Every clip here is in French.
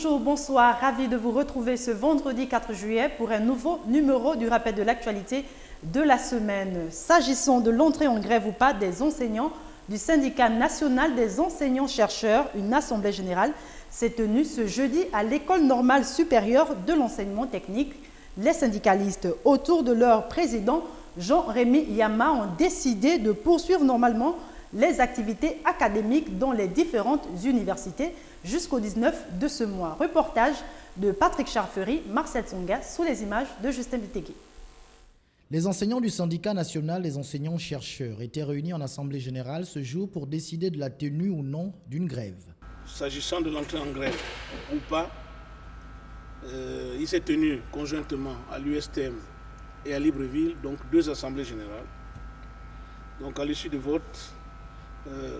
Bonjour, bonsoir, ravi de vous retrouver ce vendredi 4 juillet pour un nouveau numéro du rappel de l'actualité de la semaine. S'agissant de l'entrée en grève ou pas des enseignants du syndicat national des enseignants-chercheurs, une assemblée générale s'est tenue ce jeudi à l'École normale supérieure de l'enseignement technique. Les syndicalistes, autour de leur président Jean-Rémy Yama, ont décidé de poursuivre normalement les activités académiques dans les différentes universités jusqu'au 19 de ce mois. Reportage de Patrick Charferi, Marcel Tsonga, sous les images de Justin Bitegui. Les enseignants du syndicat national des enseignants-chercheurs étaient réunis en assemblée générale ce jour pour décider de la tenue ou non d'une grève. S'agissant de l'entrée en grève ou pas, il s'est tenu conjointement à l'USTM et à Libreville, donc deux assemblées générales. Donc à l'issue du vote,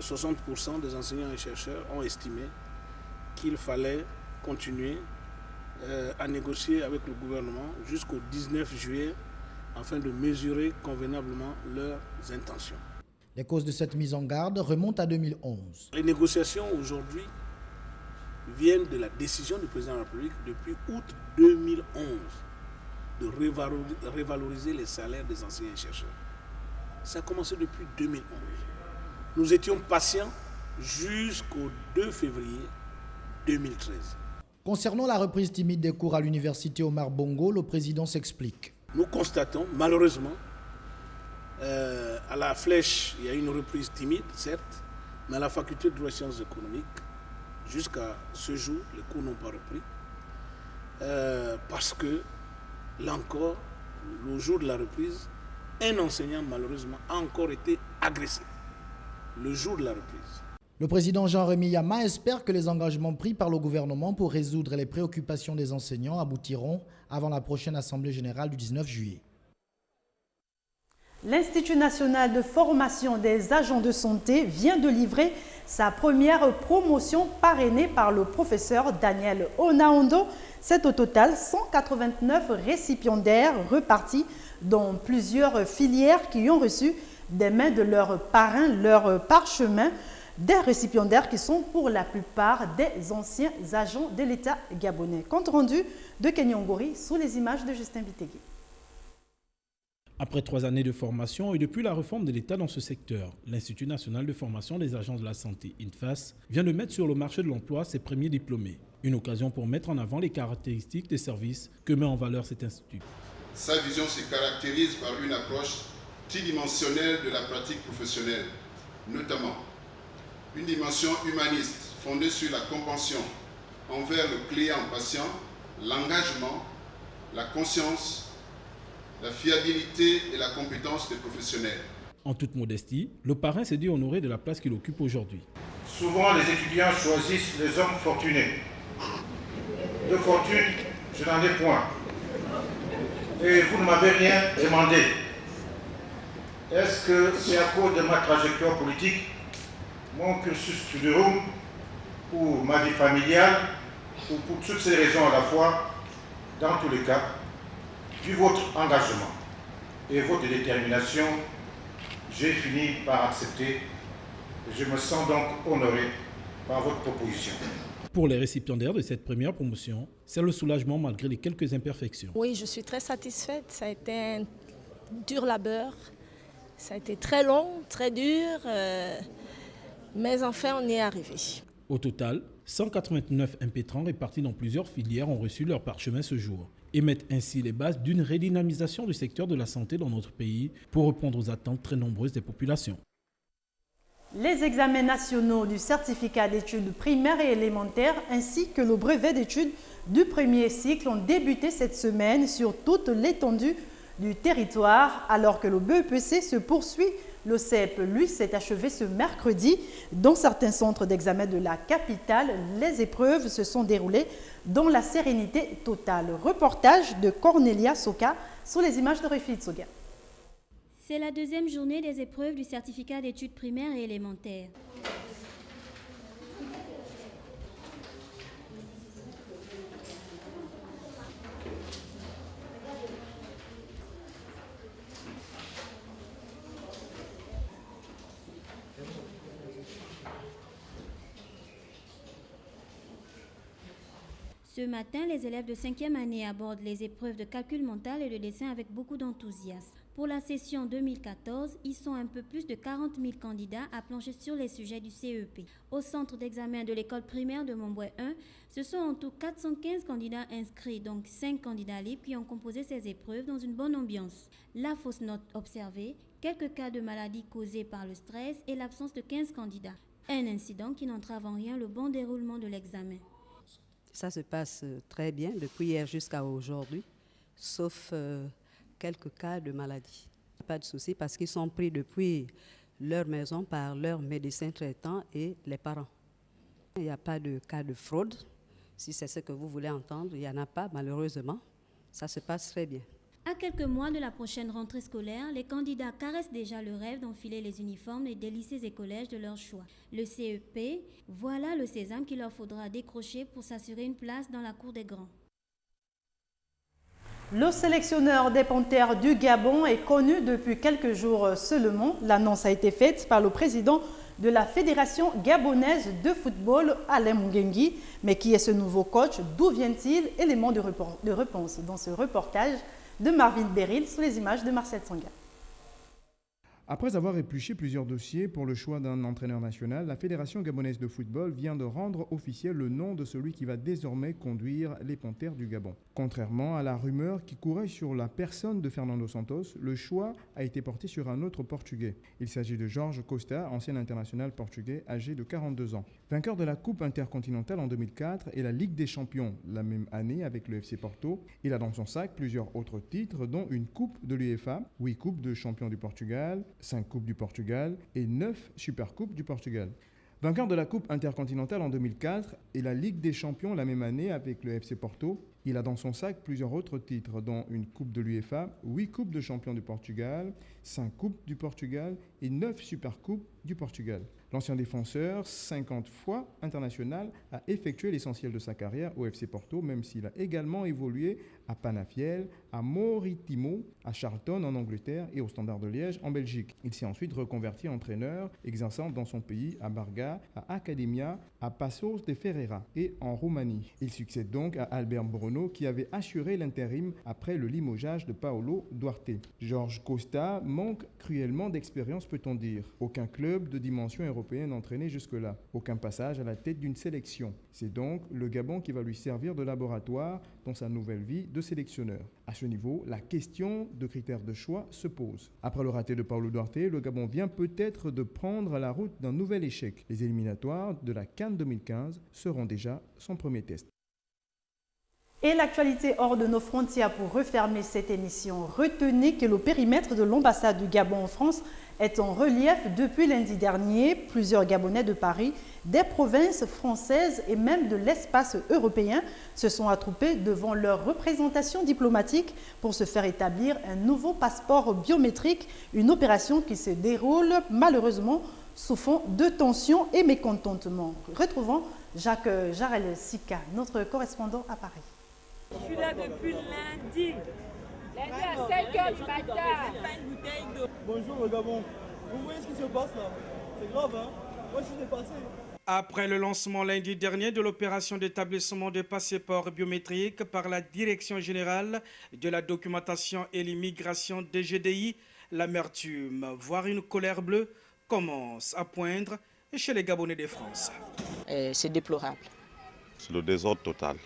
60% des enseignants et chercheurs ont estimé qu'il fallait continuer à négocier avec le gouvernement jusqu'au 19 juillet afin de mesurer convenablement leurs intentions. Les causes de cette mise en garde remontent à 2011. Les négociations aujourd'hui viennent de la décision du président de la République depuis août 2011 de revaloriser les salaires des enseignants et chercheurs. Ça a commencé depuis 2011. Nous étions patients jusqu'au 2 février 2013. Concernant la reprise timide des cours à l'université Omar Bongo, le président s'explique. Nous constatons, malheureusement, à la Flèche, il y a une reprise timide, certes, mais à la faculté de droit et sciences économiques, jusqu'à ce jour, les cours n'ont pas repris, parce que, là encore, le jour de la reprise, un enseignant, malheureusement, a encore été agressé, le jour de la reprise. Le président Jean-Rémy Yama espère que les engagements pris par le gouvernement pour résoudre les préoccupations des enseignants aboutiront avant la prochaine assemblée générale du 19 juillet. L'Institut national de formation des agents de santé vient de livrer sa première promotion parrainée par le professeur Daniel Onaondo. C'est au total 189 récipiendaires repartis dans plusieurs filières qui ont reçu des mains de leurs parrains, leurs parchemins, des récipiendaires qui sont pour la plupart des anciens agents de l'État gabonais. Compte rendu de Kenyongori sous les images de Justin Bitegui. Après 3 années de formation et depuis la réforme de l'État dans ce secteur, l'Institut national de formation des agents de la santé, INFAS, vient de mettre sur le marché de l'emploi ses premiers diplômés. Une occasion pour mettre en avant les caractéristiques des services que met en valeur cet institut. Sa vision se caractérise par une approche tridimensionnelle de la pratique professionnelle, notamment une dimension humaniste fondée sur la compassion envers le client-patient, l'engagement, la conscience, la fiabilité et la compétence des professionnels. En toute modestie, le parrain s'est dit honoré de la place qu'il occupe aujourd'hui. Souvent, les étudiants choisissent les hommes fortunés. De fortune, je n'en ai point. Et vous ne m'avez rien demandé. Est-ce que c'est à cause de ma trajectoire politique, mon cursus studium ou ma vie familiale, ou pour toutes ces raisons à la fois? Dans tous les cas, vu votre engagement et votre détermination, j'ai fini par accepter. Je me sens donc honoré par votre proposition. Pour les récipiendaires de cette première promotion, c'est le soulagement malgré les quelques imperfections. Oui, je suis très satisfaite. Ça a été un dur labeur. Ça a été très long, très dur, mais enfin on y est arrivé. Au total, 189 impétrants répartis dans plusieurs filières ont reçu leur parchemin ce jour et mettent ainsi les bases d'une redynamisation du secteur de la santé dans notre pays pour répondre aux attentes très nombreuses des populations. Les examens nationaux du certificat d'études primaires et élémentaires ainsi que le brevet d'études du premier cycle ont débuté cette semaine sur toute l'étendue du territoire, alors que le BEPC se poursuit. Le CEP, lui, s'est achevé ce mercredi. Dans certains centres d'examen de la capitale, les épreuves se sont déroulées dans la sérénité totale. Reportage de Cornelia Soka sous les images de Refi Tsoga. C'est la deuxième journée des épreuves du certificat d'études primaires et élémentaires. Ce matin, les élèves de 5e année abordent les épreuves de calcul mental et de dessin avec beaucoup d'enthousiasme. Pour la session 2014, ils sont un peu plus de 40 000 candidats à plancher sur les sujets du CEP. Au centre d'examen de l'école primaire de Montbouet 1, ce sont en tout 415 candidats inscrits, donc 5 candidats libres qui ont composé ces épreuves dans une bonne ambiance. La fausse note observée, quelques cas de maladie causés par le stress et l'absence de 15 candidats. Un incident qui n'entrave en rien le bon déroulement de l'examen. Ça se passe très bien depuis hier jusqu'à aujourd'hui, sauf quelques cas de maladie. Pas de souci parce qu'ils sont pris depuis leur maison par leurs médecins traitants et les parents. Il n'y a pas de cas de fraude. Si c'est ce que vous voulez entendre, il n'y en a pas malheureusement. Ça se passe très bien. À quelques mois de la prochaine rentrée scolaire, les candidats caressent déjà le rêve d'enfiler les uniformes des lycées et collèges de leur choix. Le CEP, voilà le sésame qu'il leur faudra décrocher pour s'assurer une place dans la cour des grands. Le sélectionneur des Panthères du Gabon est connu depuis quelques jours seulement. L'annonce a été faite par le président de la Fédération gabonaise de football, Alain Mungengui. Mais qui est ce nouveau coach? D'où vient-il? Élément de réponse dans ce reportage de Marvin Beryl sous les images de Marcel Tsonga. Après avoir épluché plusieurs dossiers pour le choix d'un entraîneur national, la Fédération gabonaise de football vient de rendre officiel le nom de celui qui va désormais conduire les Panthères du Gabon. Contrairement à la rumeur qui courait sur la personne de Fernando Santos, le choix a été porté sur un autre Portugais. Il s'agit de Jorge Costa, ancien international portugais âgé de 42 ans. Vainqueur de la Coupe intercontinentale en 2004 et la Ligue des champions la même année avec le FC Porto, il a dans son sac plusieurs autres titres dont une Coupe de l'UEFA, 8 Coupes de champion du Portugal, 5 Coupes du Portugal et 9 Supercoupes du Portugal. Vainqueur de la Coupe intercontinentale en 2004 et la Ligue des champions la même année avec le FC Porto, il a dans son sac plusieurs autres titres, dont une Coupe de l'UEFA, 8 Coupes de champion du Portugal, 5 Coupes du Portugal et 9 Supercoupes du Portugal. L'ancien défenseur, 50 fois international, a effectué l'essentiel de sa carrière au FC Porto, même s'il a également évolué à Penafiel, à Maritimo, à Charlton en Angleterre et au Standard de Liège en Belgique. Il s'est ensuite reconverti en entraîneur, exerçant dans son pays à Barga, à Academia, à Passos de Ferreira et en Roumanie. Il succède donc à Albert Bruno qui avait assuré l'intérim après le limogeage de Paolo Duarte. Jorge Costa manque cruellement d'expérience, peut-on dire. Aucun club de dimension européenne entraîné jusque-là. Aucun passage à la tête d'une sélection. C'est donc le Gabon qui va lui servir de laboratoire dans sa nouvelle vie de sélectionneur. À ce niveau, la question de critères de choix se pose. Après le raté de Paolo Duarte, le Gabon vient peut-être de prendre la route d'un nouvel échec. Les éliminatoires de la CAN 2015 seront déjà son premier test. Et l'actualité hors de nos frontières pour refermer cette émission. Retenez que le périmètre de l'ambassade du Gabon en France est en relief depuis lundi dernier. Plusieurs Gabonais de Paris, des provinces françaises et même de l'espace européen se sont attroupés devant leur représentation diplomatique pour se faire établir un nouveau passeport biométrique, une opération qui se déroule malheureusement sous fond de tensions et mécontentement. Retrouvons Jacques Jarel Sika, notre correspondant à Paris. Je suis là depuis lundi. Lundi à 5h du matin. Bonjour le Gabon. Vous voyez ce qui se passe là? C'est grave, hein? Moi je suis dépassé. Après le lancement lundi dernier de l'opération d'établissement de passeports biométriques par la Direction générale de la documentation et l'immigration DGDI, l'amertume, voire une colère bleue, commence à poindre chez les Gabonais de France. C'est déplorable. C'est le désordre total.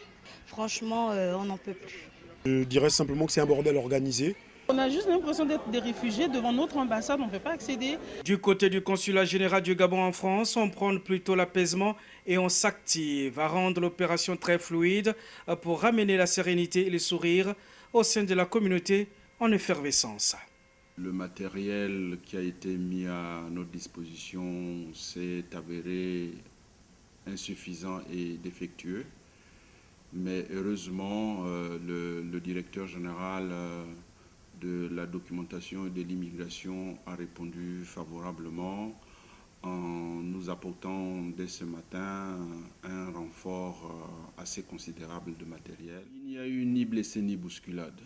Franchement, on n'en peut plus. Je dirais simplement que c'est un bordel organisé. On a juste l'impression d'être des réfugiés devant notre ambassade, on ne peut pas accéder. Du côté du consulat général du Gabon en France, on prône plutôt l'apaisement et on s'active à rendre l'opération très fluide pour ramener la sérénité et le sourire au sein de la communauté en effervescence. Le matériel qui a été mis à notre disposition s'est avéré insuffisant et défectueux. Mais heureusement, le directeur général de la documentation et de l'immigration a répondu favorablement en nous apportant dès ce matin un renfort assez considérable de matériel. Il n'y a eu ni blessé ni bousculade.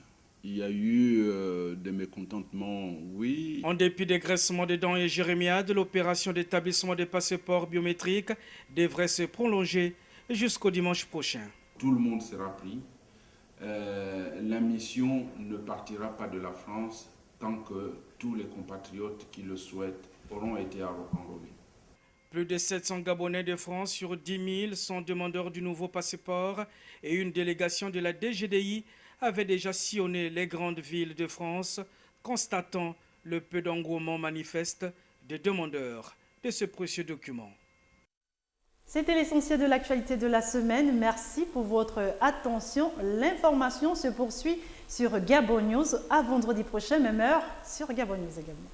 Il y a eu des mécontentements, oui. En dépit des graissements des dents et jérémiades, l'opération d'établissement des passeports biométriques devrait se prolonger jusqu'au dimanche prochain. Tout le monde sera pris. La mission ne partira pas de la France tant que tous les compatriotes qui le souhaitent auront été enrôlés. Plus de 700 Gabonais de France sur 10 000 sont demandeurs du nouveau passeport et une délégation de la DGDI avait déjà sillonné les grandes villes de France, constatant le peu d'engouement manifeste des demandeurs de ce précieux document. C'était l'essentiel de l'actualité de la semaine. Merci pour votre attention. L'information se poursuit sur Gabon News. À vendredi prochain, même heure, sur Gabon News également.